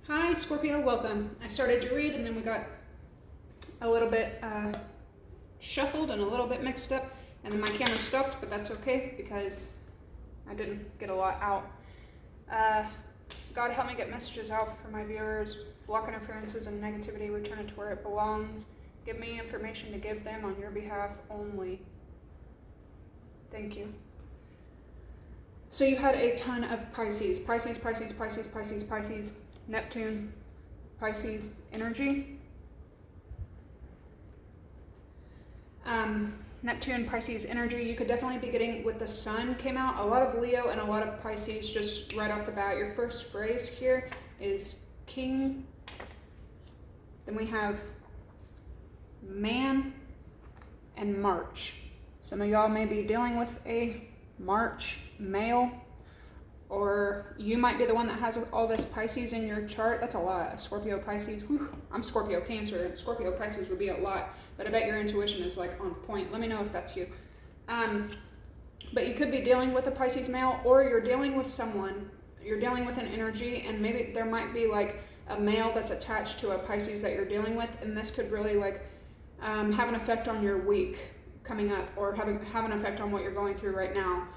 Hi, Scorpio, welcome. I started to read and then we got a little bit shuffled and a little bit mixed up, and then my camera stopped, but that's okay because I didn't get a lot out. God help me get messages out for my viewers. Block interferences and negativity, return it to where it belongs. Give me information to give them on your behalf only. Thank you. So you had a ton of Pisces, Neptune, Pisces energy. Neptune, Pisces energy, you could definitely be getting with the sun came out. A lot of Leo and a lot of Pisces just right off the bat. Your first phrase here is king. Then we have man and March. Some of y'all may be dealing with a March male, or you might be the one that has all this Pisces in your chart. That's a lot. Scorpio, Pisces. Whew. I'm Scorpio, Cancer, and Scorpio, Pisces would be a lot. But I bet your intuition is like on point. Let me know if that's you. But you could be dealing with a Pisces male, or you're dealing with someone. You're dealing with an energy, and maybe there might be like a male that's attached to a Pisces that you're dealing with, and this could really like have an effect on your week coming up, or have an effect on what you're going through right now.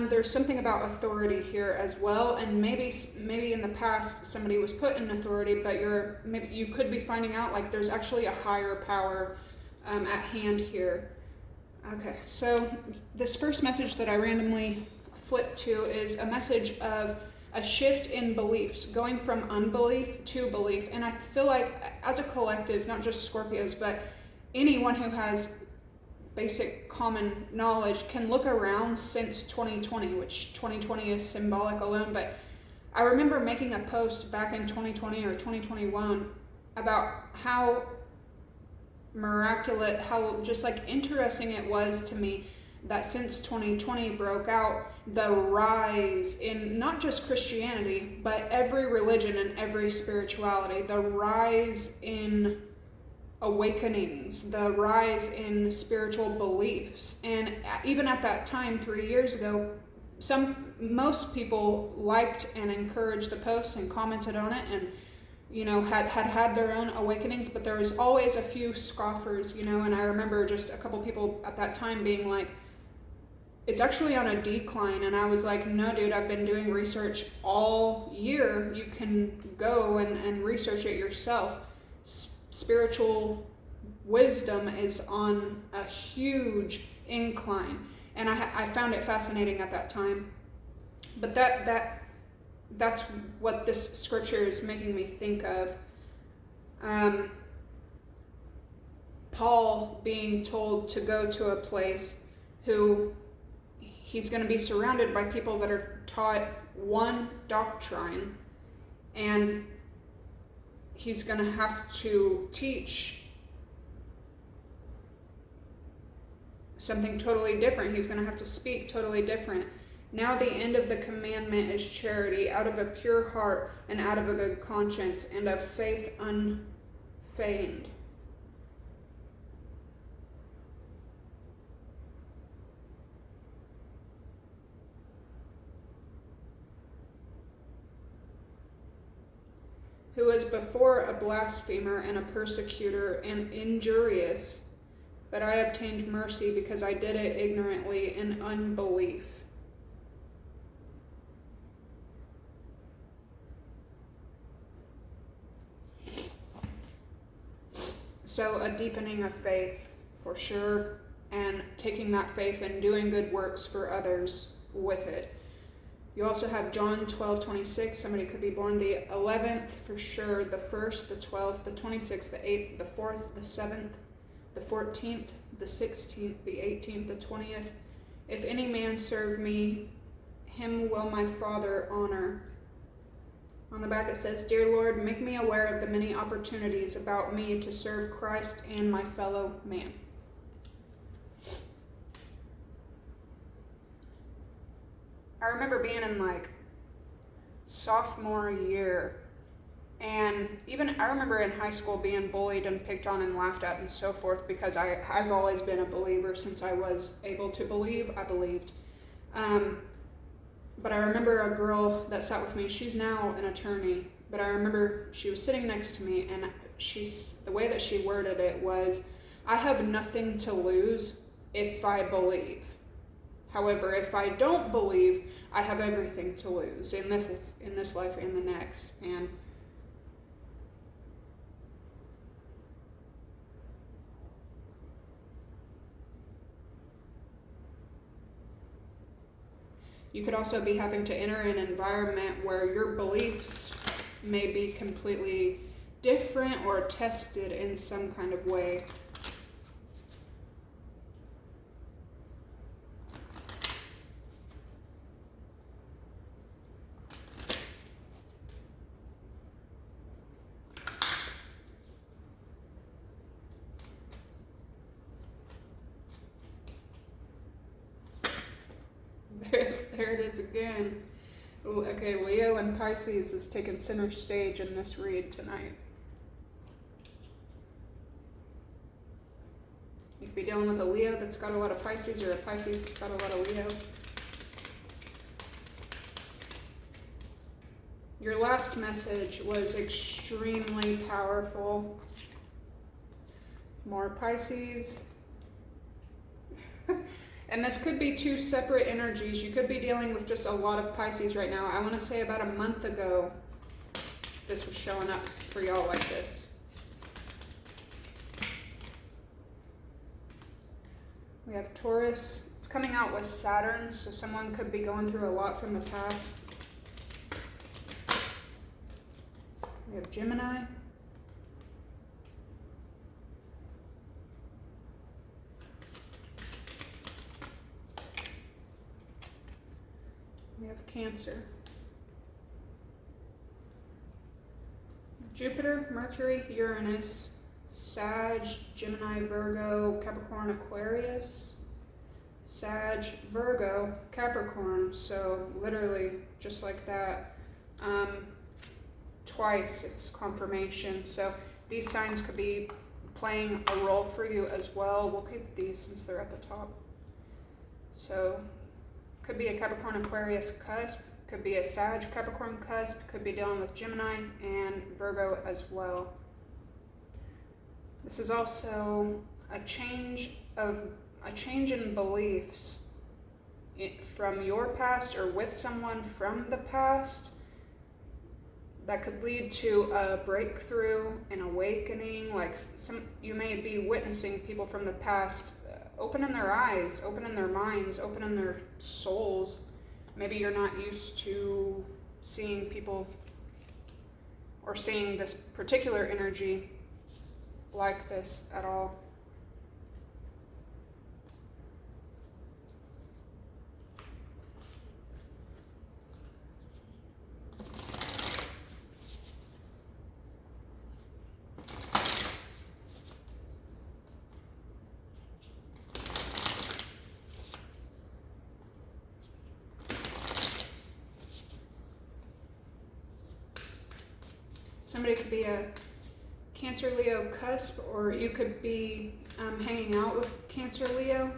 There's something about authority here as well, and maybe in the past somebody was put in authority, but maybe you could be finding out like there's actually a higher power at hand here. Okay, so this first message that I randomly flipped to is a message of a shift in beliefs, going from unbelief to belief. And I feel like as a collective, not just Scorpios, but anyone who has basic common knowledge can look around since 2020, which 2020 is symbolic alone. But I remember making a post back in 2020 or 2021 about how miraculous, how just like interesting it was to me that since 2020 broke out, the rise in not just Christianity, but every religion and every spirituality, the rise in awakenings, the rise in spiritual beliefs. And even at that time, 3 years ago, most people liked and encouraged the posts and commented on it, and had their own awakenings, but there was always a few scoffers, and I remember just a couple people at that time being like, it's actually on a decline. And I was like, no dude, I've been doing research all year. You can go and research it yourself. Spiritual wisdom is on a huge incline, and I found it fascinating at that time. But that's what this scripture is making me think of. Paul being told to go to a place who he's going to be surrounded by people that are taught one doctrine, and he's going to have to teach something totally different. He's going to have to speak totally different. Now the end of the commandment is charity, out of a pure heart and out of a good conscience, and of faith unfeigned. Who was before a blasphemer and a persecutor and injurious, but I obtained mercy because I did it ignorantly in unbelief. So a deepening of faith for sure, and taking that faith and doing good works for others with it. You also have John 12:26. Somebody could be born the 11th for sure, the 1st, the 12th, the 26th, the 8th, the 4th, the 7th, the 14th, the 16th, the 18th, the 20th. If any man serve me, him will my Father honor. On the back it says, Dear Lord, make me aware of the many opportunities about me to serve Christ and my fellow man. I remember being in like sophomore year, and even I remember in high school being bullied and picked on and laughed at and so forth, because I've always been a believer since I was able to believe. I believed. But I remember a girl that sat with me, she's now an attorney, but I remember she was sitting next to me, and the way that she worded it was, I have nothing to lose if I believe. However, if I don't believe, I have everything to lose in this life and the next. And you could also be having to enter an environment where your beliefs may be completely different or tested in some kind of way. There it is again. Okay, Leo and Pisces is taking center stage in this read tonight. You could be dealing with a Leo that's got a lot of Pisces, or a Pisces that's got a lot of Leo. Your last message was extremely powerful. More Pisces. And this could be two separate energies. You could be dealing with just a lot of Pisces right now. I want to say about a month ago, this was showing up for y'all like this. We have Taurus. It's coming out with Saturn, so someone could be going through a lot from the past. We have Gemini. We have Cancer. Jupiter, Mercury, Uranus, Sag, Gemini, Virgo, Capricorn, Aquarius. Sag, Virgo, Capricorn. So literally just like that. Twice it's confirmation. So these signs could be playing a role for you as well. We'll keep these since they're at the top. So could be a Capricorn Aquarius cusp, could be a Sag Capricorn cusp, could be dealing with Gemini and Virgo as well. This is also a change in beliefs from your past or with someone from the past that could lead to a breakthrough, an awakening. Like you may be witnessing people from the past opening their eyes, opening their minds, opening their souls. Maybe you're not used to seeing people or seeing this particular energy like this at all. Somebody could be a Cancer Leo cusp, or you could be hanging out with Cancer Leo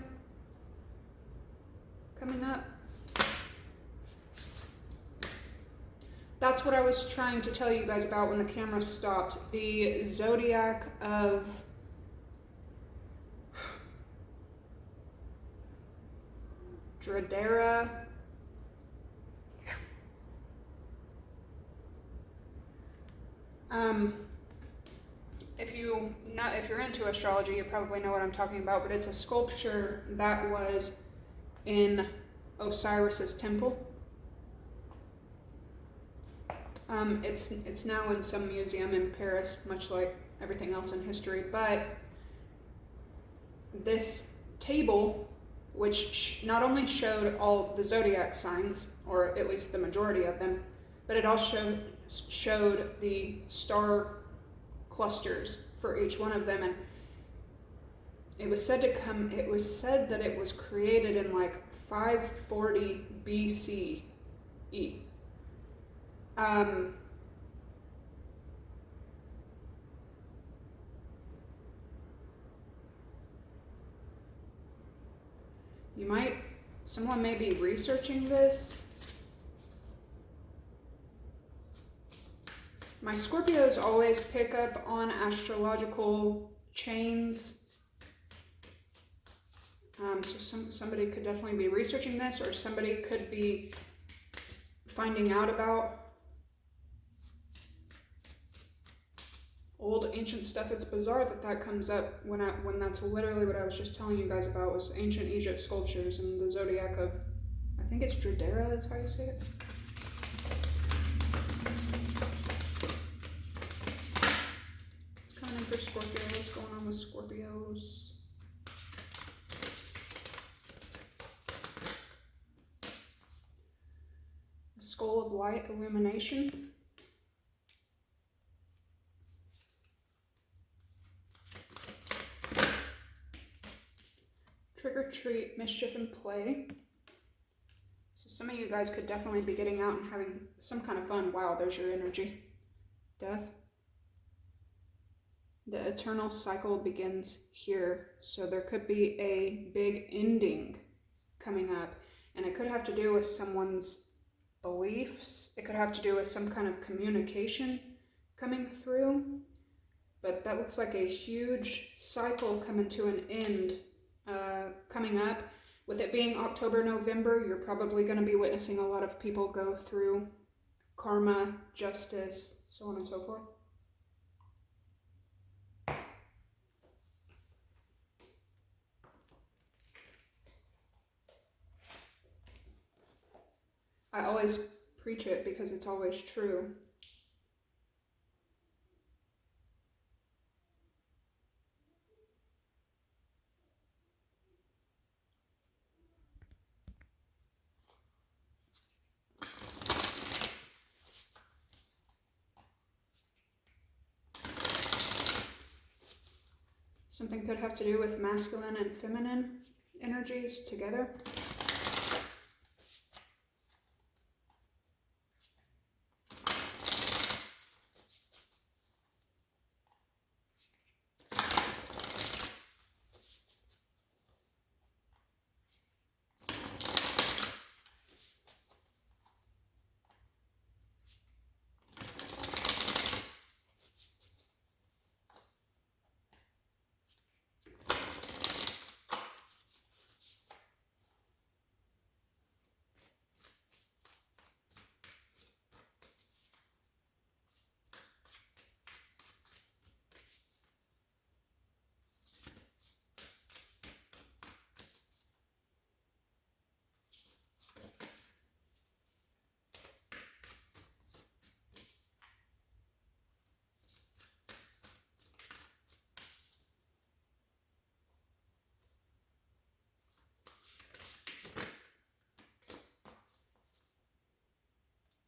coming up. That's what I was trying to tell you guys about when the camera stopped. The zodiac of Dradera. If you're into astrology, you probably know what I'm talking about, but it's a sculpture that was in Osiris's temple. It's now in some museum in Paris, much like everything else in history, but this table, which not only showed all the zodiac signs, or at least the majority of them, but it also showed the star clusters for each one of them. And it was said that it was created in like 540 BCE. Someone may be researching this. My Scorpios always pick up on astrological chains. So somebody could definitely be researching this, or somebody could be finding out about old ancient stuff. It's bizarre that comes up when that's literally what I was just telling you guys about, was ancient Egypt sculptures and the zodiac of, I think it's Dredera is how you say it. It's coming in for Scorpio. What's going on with Scorpios? Skull of light, illumination. Trick or treat, mischief and play. So some of you guys could definitely be getting out and having some kind of fun. Wow, there's your energy. Death. The eternal cycle begins here. So there could be a big ending coming up. And it could have to do with someone's beliefs. It could have to do with some kind of communication coming through. But that looks like a huge cycle coming to an end coming up. With it being October, November, you're probably going to be witnessing a lot of people go through karma, justice, so on and so forth. I always preach it because it's always true. Something could have to do with masculine and feminine energies together.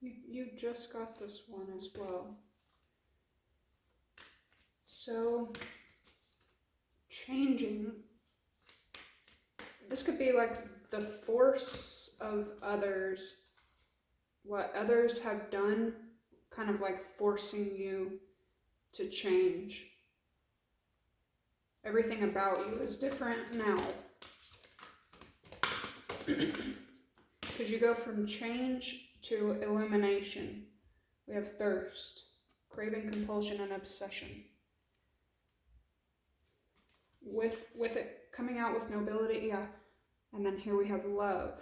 You just got this one as well. So, changing. This could be like the force of others, what others have done, kind of like forcing you to change. Everything about you is different now. Because you go from change to illumination. We have thirst, craving, compulsion, and obsession. With it coming out with nobility, yeah. And then here we have love.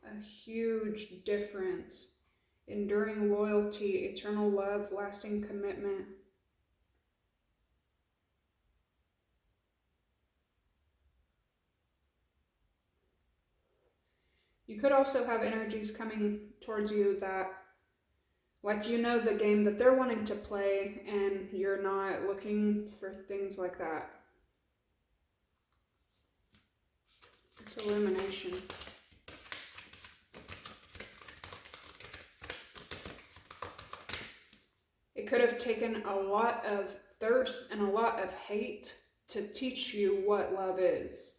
A huge difference. Enduring loyalty, eternal love, lasting commitment. You could also have energies coming towards you that, like, you know the game that they're wanting to play and you're not looking for things like that. It's illumination. It could have taken a lot of thirst and a lot of hate to teach you what love is.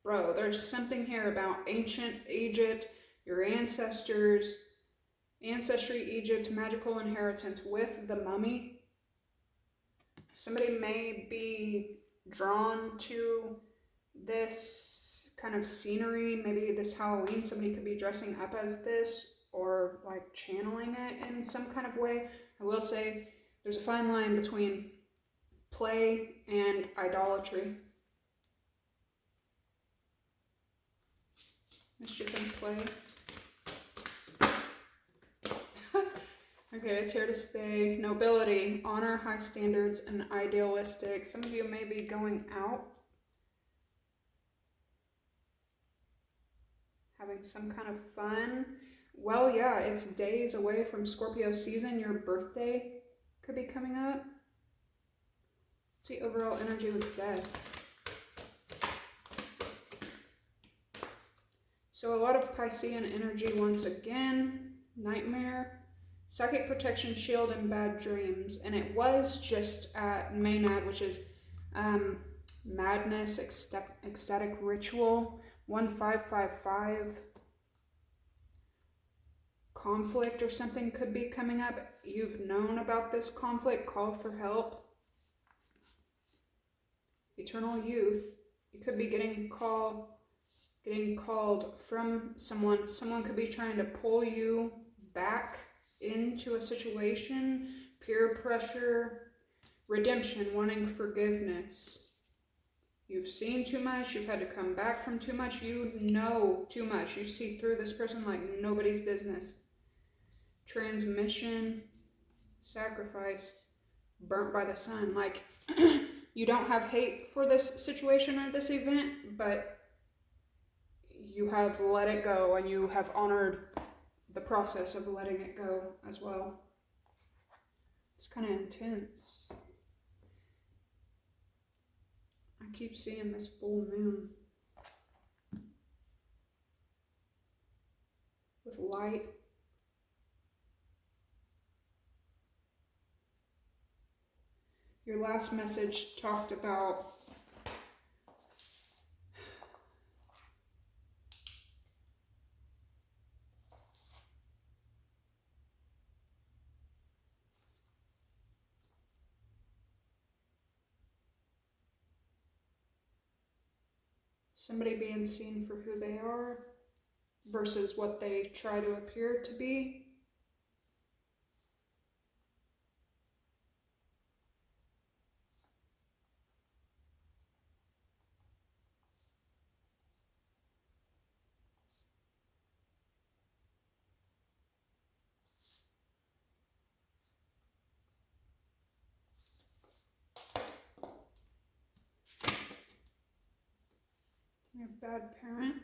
Bro, there's something here about ancient Egypt, your ancestors, Ancestry, Egypt, magical inheritance with the mummy. Somebody may be drawn to this kind of scenery. Maybe this Halloween somebody could be dressing up as this or like channeling it in some kind of way. I will say there's a fine line between play and idolatry. Mischief and play. Okay, it's here to stay. Nobility, honor, high standards, and idealistic. Some of you may be going out, having some kind of fun. Well, yeah, it's days away from Scorpio season. Your birthday could be coming up. Let's see overall energy with death. So a lot of Piscean energy once again. Nightmare. Psychic protection, shield, and bad dreams. And it was just at Maynard, which is madness, ecstatic ritual, 1555. Conflict or something could be coming up. You've known about this conflict, call for help. Eternal youth. You could be getting called from someone. Someone could be trying to pull you back into a situation, peer pressure, redemption, wanting forgiveness. You've seen too much, you've had to come back from too much, you know too much. You see through this person like nobody's business. Transmission, sacrifice, burnt by the sun. Like, you don't have hate for this situation or this event, but you have let it go and you have honored the process of letting it go as well. It's kind of intense. I keep seeing this full moon with light. Your last message talked about somebody being seen for who they are versus what they try to appear to be. You're a bad parent.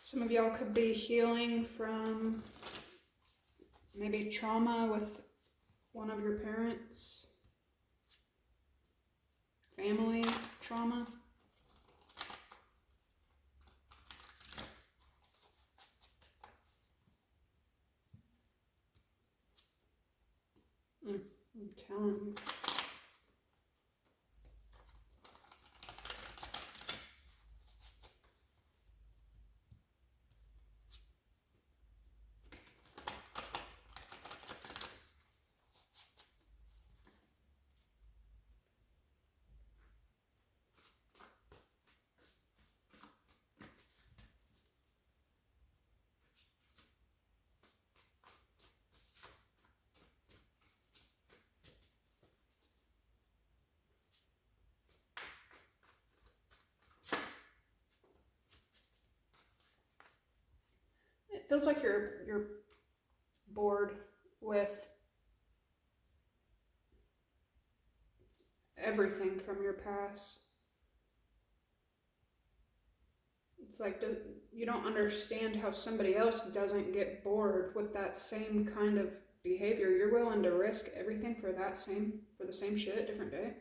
Some of y'all could be healing from maybe trauma with one of your parents, family trauma. I'm telling you. It feels like you're bored with everything from your past. It's like you don't understand how somebody else doesn't get bored with that same kind of behavior. You're willing to risk everything for the same shit, different day.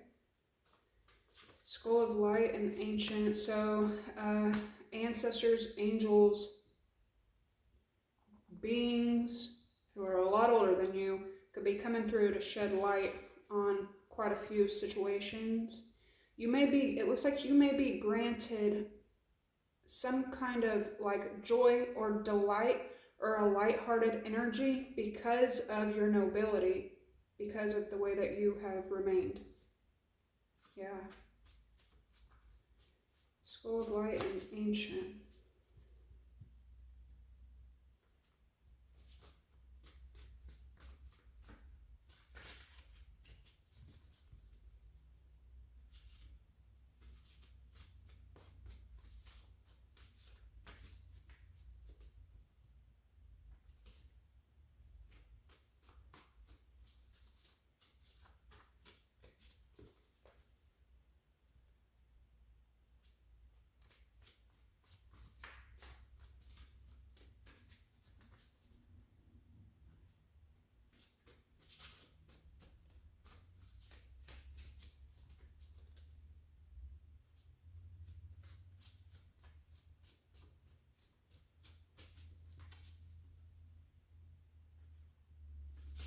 Skull of light and ancient. So ancestors, angels, beings who are a lot older than you could be coming through to shed light on quite a few situations. It looks like you may be granted some kind of like joy or delight or a lighthearted energy because of your nobility, because of the way that you have remained. Yeah. School of Light and Ancient.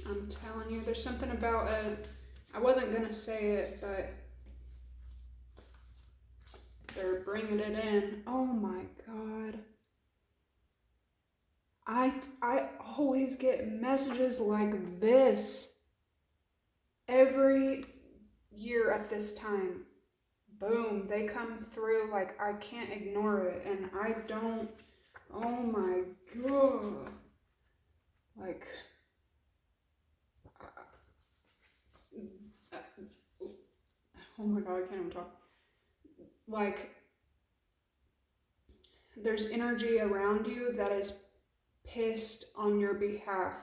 I'm telling you, there's something about I wasn't gonna say it, but they're bringing it in. Oh my God. I always get messages like this every year at this time. Boom, they come through like I can't ignore it, and I don't. Oh my God. Like, oh my God, I can't even talk. Like, there's energy around you that is pissed on your behalf,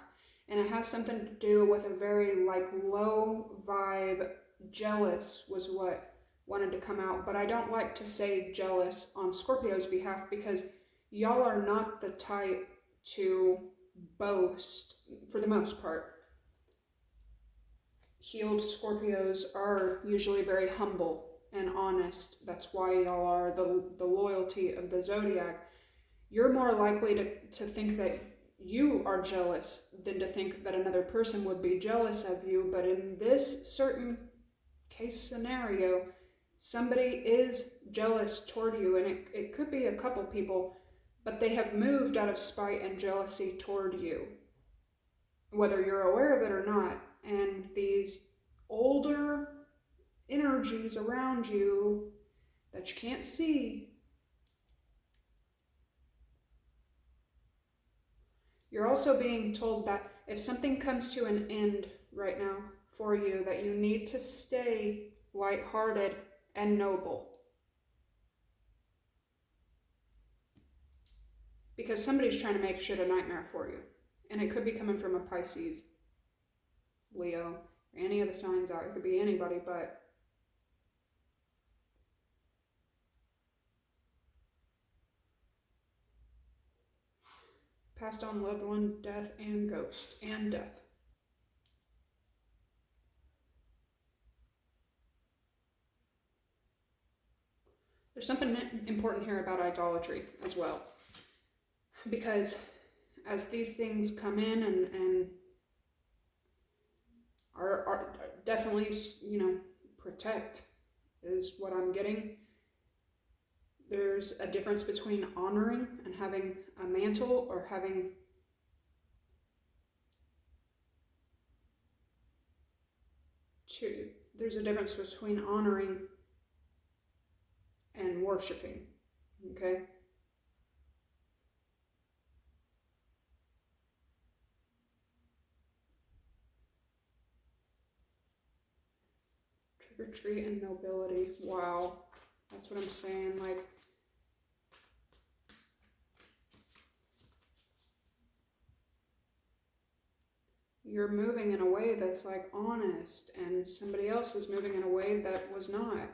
and it has something to do with a very like low vibe. Jealous was what wanted to come out, but I don't like to say jealous on Scorpio's behalf because y'all are not the type to boast for the most part. Healed Scorpios are usually very humble and honest. That's why y'all are the loyalty of the zodiac. You're more likely to think that you are jealous than to think that another person would be jealous of you. But in this certain case scenario, somebody is jealous toward you, and it could be a couple people, but they have moved out of spite and jealousy toward you, whether you're aware of it or not. And these older energies around you that you can't see, you're also being told that if something comes to an end right now for you, that you need to stay lighthearted and noble. Because somebody's trying to make shit a nightmare for you. And it could be coming from a Pisces, Leo, or any of the signs out. It could be anybody, but passed on loved one, death, and ghost, and death. There's something important here about idolatry as well. Because as these things come in and are definitely, protect is what I'm getting. There's a difference between honoring and having a mantle, or having there's a difference between honoring and worshiping, okay? Trick or treat and nobility. Wow. That's what I'm saying. Like, you're moving in a way that's like honest, and somebody else is moving in a way that was not.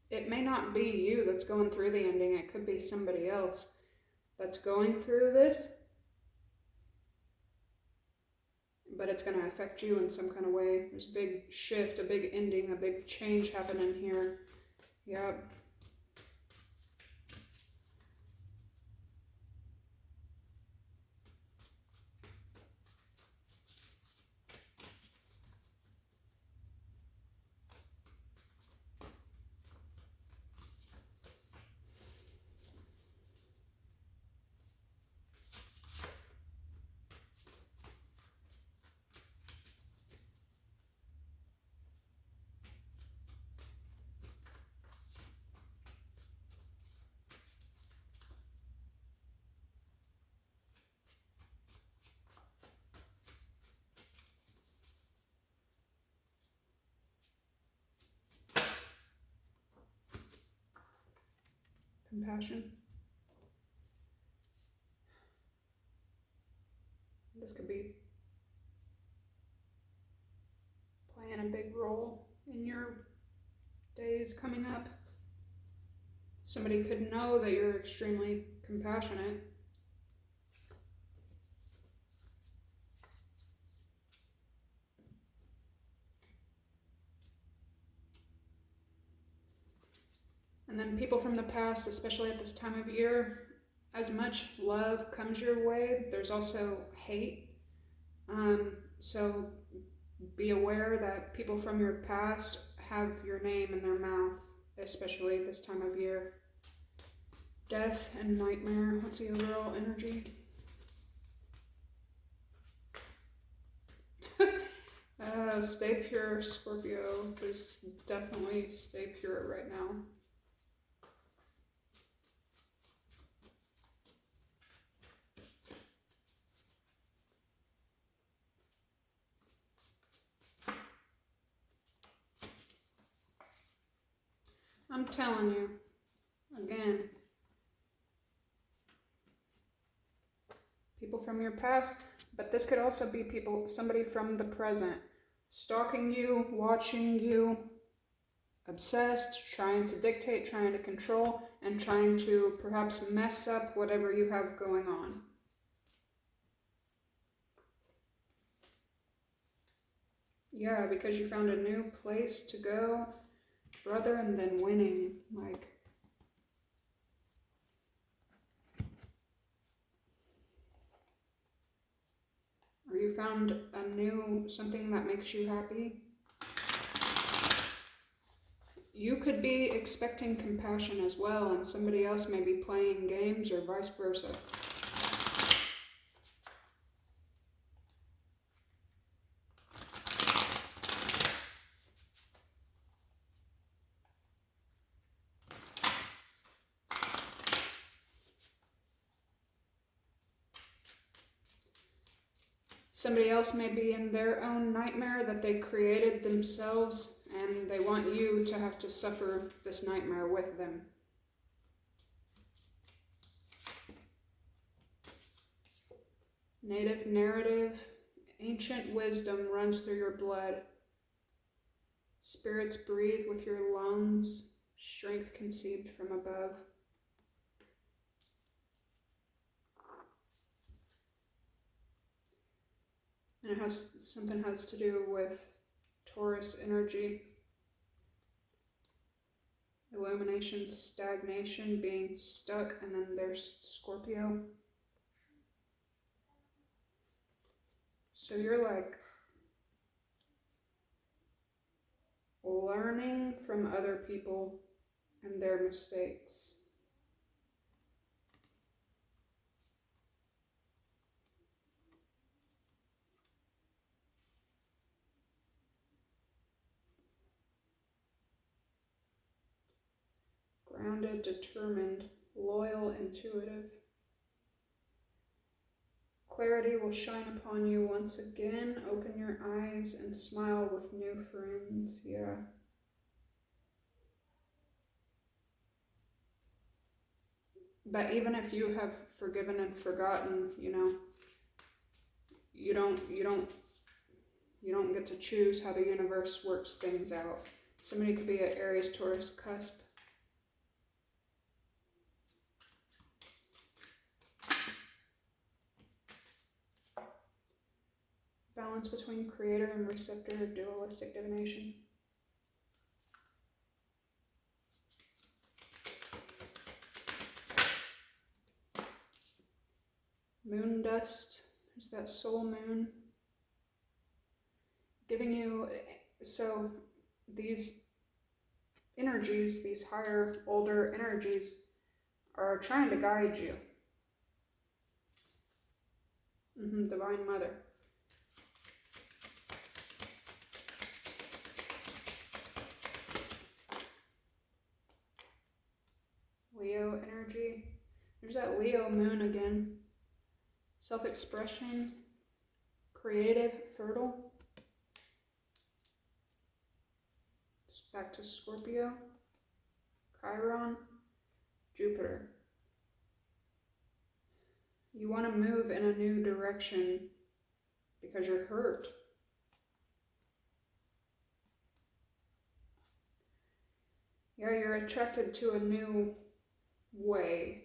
It may not be you that's going through the ending. It could be somebody else that's going through this, but it's going to affect you in some kind of way. There's a big shift, a big ending, a big change happening here. Yep. compassion. This could be playing a big role in your days coming up. Somebody could know that you're extremely compassionate. And then people from the past, especially at this time of year, as much love comes your way, there's also hate. So be aware that people from your past have your name in their mouth, especially this time of year. Death and nightmare. What's the overall energy? Stay pure, Scorpio. Please definitely stay pure right now. I'm telling you, again, people from your past, but this could also be somebody from the present, stalking you, watching you, obsessed, trying to dictate, trying to control, and trying to perhaps mess up whatever you have going on. Yeah, because you found a new place to go, brother, and then winning, like... Or you found something that makes you happy. You could be expecting compassion as well, and somebody else may be playing games or vice versa. Somebody else may be in their own nightmare that they created themselves, and they want you to have to suffer this nightmare with them. Native narrative, ancient wisdom runs through your blood. Spirits breathe with your lungs, strength conceived from above. And it something has to do with Taurus energy. Illumination, stagnation, being stuck, and then there's Scorpio. So you're like learning from other people and their mistakes. Grounded, determined, loyal, intuitive. Clarity will shine upon you once again. Open your eyes and smile with new friends. Yeah. But even if you have forgiven and forgotten, you don't get to choose how the universe works things out. Somebody could be at Aries, Taurus cusp. Balance between creator and receptor, dualistic divination. Moon dust, there's that soul moon. Giving you, so these energies, these higher, older energies are trying to guide you. Divine Mother. Leo energy. There's that Leo moon again. Self-expression, creative, fertile. Back to Scorpio. Chiron, Jupiter. You want to move in a new direction because you're hurt. Yeah, you're attracted to a new way.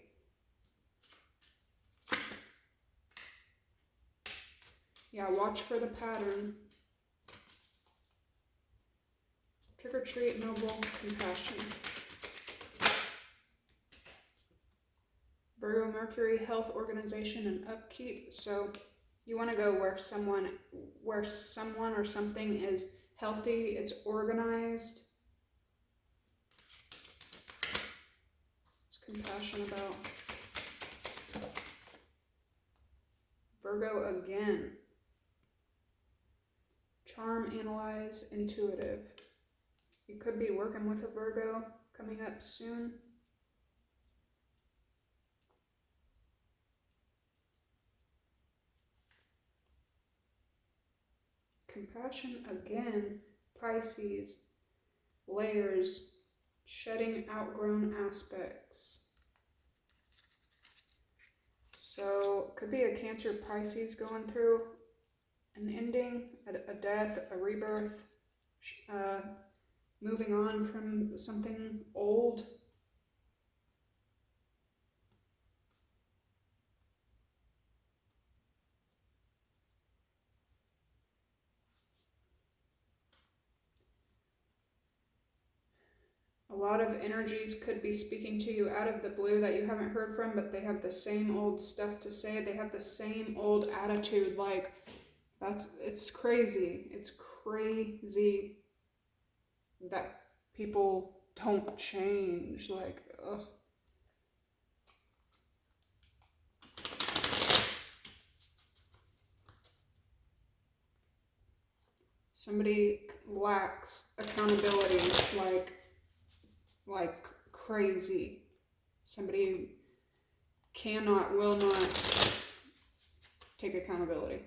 Yeah, watch for the pattern. Trick or treat, noble, compassion. Virgo, Mercury, health, organization, and upkeep. So you want to go where someone or something is healthy, it's organized. It's compassion about. Virgo again. Charm, analyze, intuitive. You could be working with a Virgo coming up soon. Compassion again. Pisces. Layers. Shedding outgrown aspects. So could be a Cancer Pisces going through an ending, a death, a rebirth, moving on from something old. A lot of energies could be speaking to you out of the blue that you haven't heard from, but they have the same old stuff to say. They have the same old attitude. Like, it's crazy. It's crazy that people don't change. Like, ugh. Somebody lacks accountability, like crazy. Somebody cannot, will not take accountability.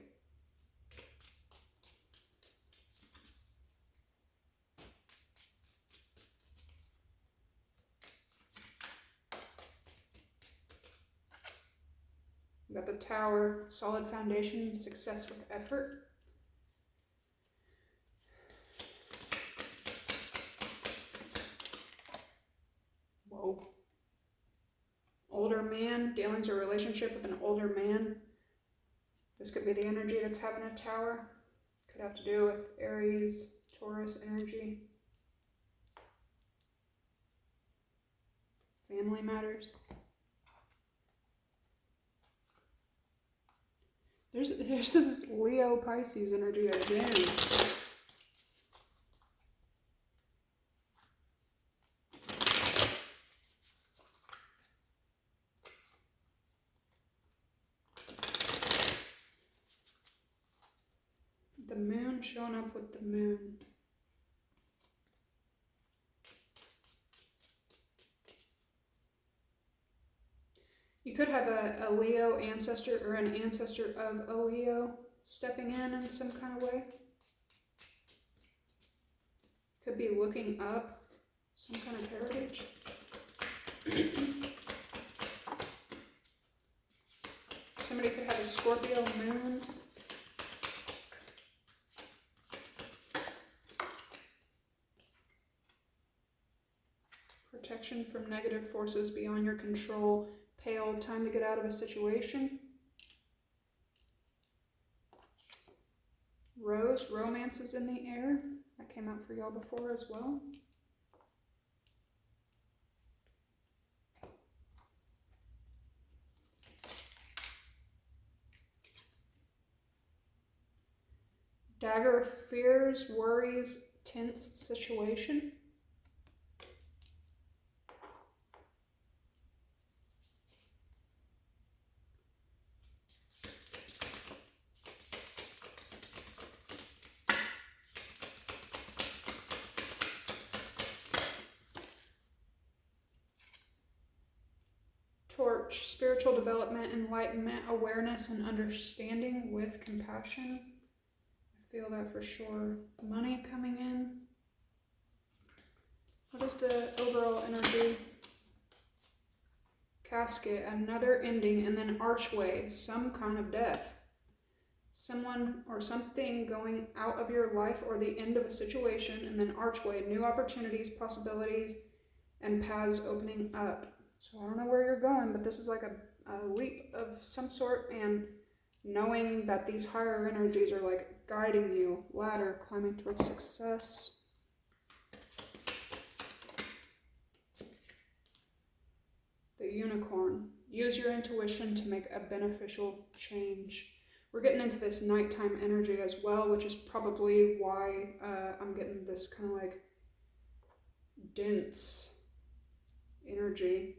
We got the Tower, solid foundation, success with effort. Whoa. Older man, dealings or relationship with an older man. This could be the energy that's having a Tower. Could have to do with Aries, Taurus energy. Family matters. There's this Leo Pisces energy again. The moon showing up with the moon. You could have a Leo ancestor or an ancestor of a Leo stepping in some kind of way. Could be looking up some kind of heritage. Somebody could have a Scorpio moon. Protection from negative forces beyond your control. Pale, time to get out of a situation. Rose, romance is in the air. That came out for y'all before as well. Dagger, fears, worries, tense situation. Torch, spiritual development, enlightenment, awareness, and understanding with compassion. I feel that for sure. Money coming in. What is the overall energy? casket, another ending, and then archway, some kind of death. Someone or something going out of your life or the end of a situation, and then archway, new opportunities, possibilities, and paths opening up. So I don't know where you're going, but this is like a leap of some sort, and knowing that these higher energies are like guiding you. Ladder, climbing towards success. The unicorn. Use your intuition to make a beneficial change. We're getting into this nighttime energy as well, which is probably why I'm getting this kind of like dense energy.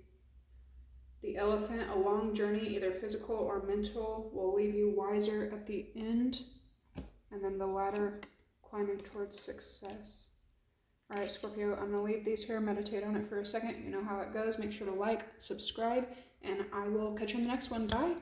The elephant, a long journey, either physical or mental, will leave you wiser at the end. And then the ladder, climbing towards success. All right, Scorpio, I'm going to leave these here, meditate on it for a second. You know how it goes. Make sure to like, subscribe, and I will catch you in the next one. Bye.